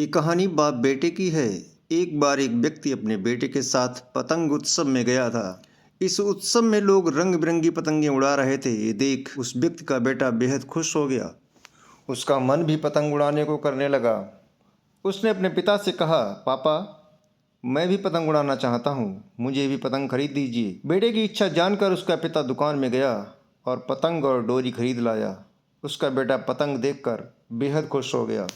ये कहानी बाप बेटे की है। एक बार एक व्यक्ति अपने बेटे के साथ पतंग उत्सव में गया था। इस उत्सव में लोग रंग बिरंगी पतंगें उड़ा रहे थे। ये देख उस व्यक्ति का बेटा बेहद खुश हो गया। उसका मन भी पतंग उड़ाने को करने लगा। उसने अपने पिता से कहा, पापा, मैं भी पतंग उड़ाना चाहता हूँ, मुझे भी पतंग खरीद दीजिए। बेटे की इच्छा जानकर उसका पिता दुकान में गया और पतंग और डोरी खरीद लाया। उसका बेटा पतंग देखकर बेहद खुश हो गया।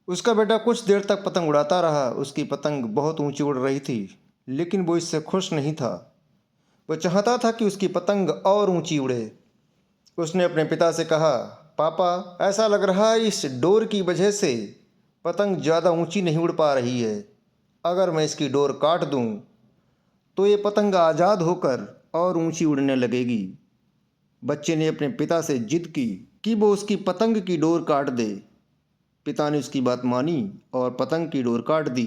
उसका बेटा कुछ देर तक पतंग उड़ाता रहा। उसकी पतंग बहुत ऊंची उड़ रही थी, लेकिन वो इससे खुश नहीं था। वह चाहता था कि उसकी पतंग और ऊंची उड़े। उसने अपने पिता से कहा, पापा, ऐसा लग रहा है इस डोर की वजह से पतंग ज़्यादा ऊंची नहीं उड़ पा रही है। अगर मैं इसकी डोर काट दूं, तो ये पतंग आज़ाद होकर और ऊंची उड़ने लगेगी। बच्चे ने अपने पिता से जिद की कि वो उसकी पतंग की डोर काट दे। पिता ने उसकी बात मानी और पतंग की डोर काट दी।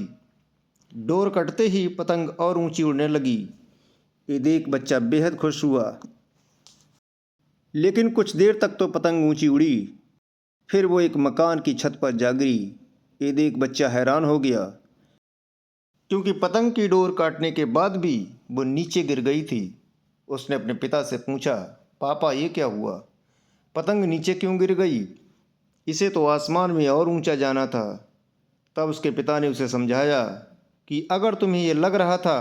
डोर कटते ही पतंग और ऊंची उड़ने लगी। ये देख बच्चा बेहद खुश हुआ। लेकिन कुछ देर तक तो पतंग ऊंची उड़ी, फिर वो एक मकान की छत पर जा गिरी। ये देख बच्चा हैरान हो गया, क्योंकि पतंग की डोर काटने के बाद भी वो नीचे गिर गई थी। उसने अपने पिता से पूछा, पापा, ये क्या हुआ? पतंग नीचे क्यों गिर गई? इसे तो आसमान में और ऊंचा जाना था। तब उसके पिता ने उसे समझाया कि अगर तुम्हें यह लग रहा था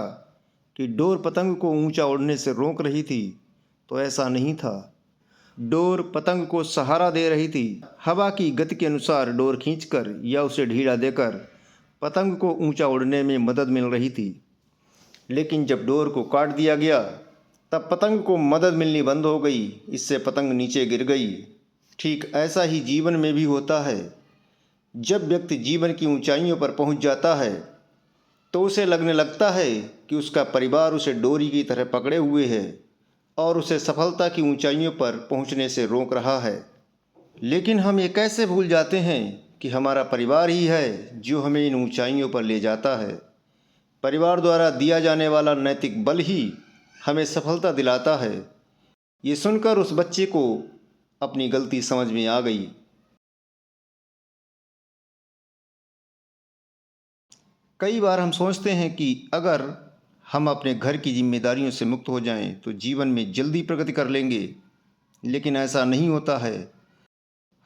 कि डोर पतंग को ऊंचा उड़ने से रोक रही थी, तो ऐसा नहीं था। डोर पतंग को सहारा दे रही थी। हवा की गति के अनुसार डोर खींचकर या उसे ढीला देकर पतंग को ऊंचा उड़ने में मदद मिल रही थी। लेकिन जब डोर को काट दिया गया, तब पतंग को मदद मिलनी बंद हो गई। इससे पतंग नीचे गिर गई। ठीक ऐसा ही जीवन में भी होता है। जब व्यक्ति जीवन की ऊंचाइयों पर पहुंच जाता है, तो उसे लगने लगता है कि उसका परिवार उसे डोरी की तरह पकड़े हुए है और उसे सफलता की ऊंचाइयों पर पहुंचने से रोक रहा है। लेकिन हम ये कैसे भूल जाते हैं कि हमारा परिवार ही है जो हमें इन ऊंचाइयों पर ले जाता है। परिवार द्वारा दिया जाने वाला नैतिक बल ही हमें सफलता दिलाता है। ये सुनकर उस बच्चे को अपनी गलती समझ में आ गई। कई बार हम सोचते हैं कि अगर हम अपने घर की जिम्मेदारियों से मुक्त हो जाएं, तो जीवन में जल्दी प्रगति कर लेंगे। लेकिन ऐसा नहीं होता है।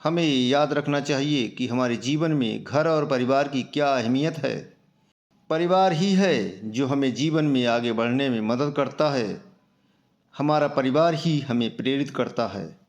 हमें याद रखना चाहिए कि हमारे जीवन में घर और परिवार की क्या अहमियत है। परिवार ही है जो हमें जीवन में आगे बढ़ने में मदद करता है। हमारा परिवार ही हमें प्रेरित करता है।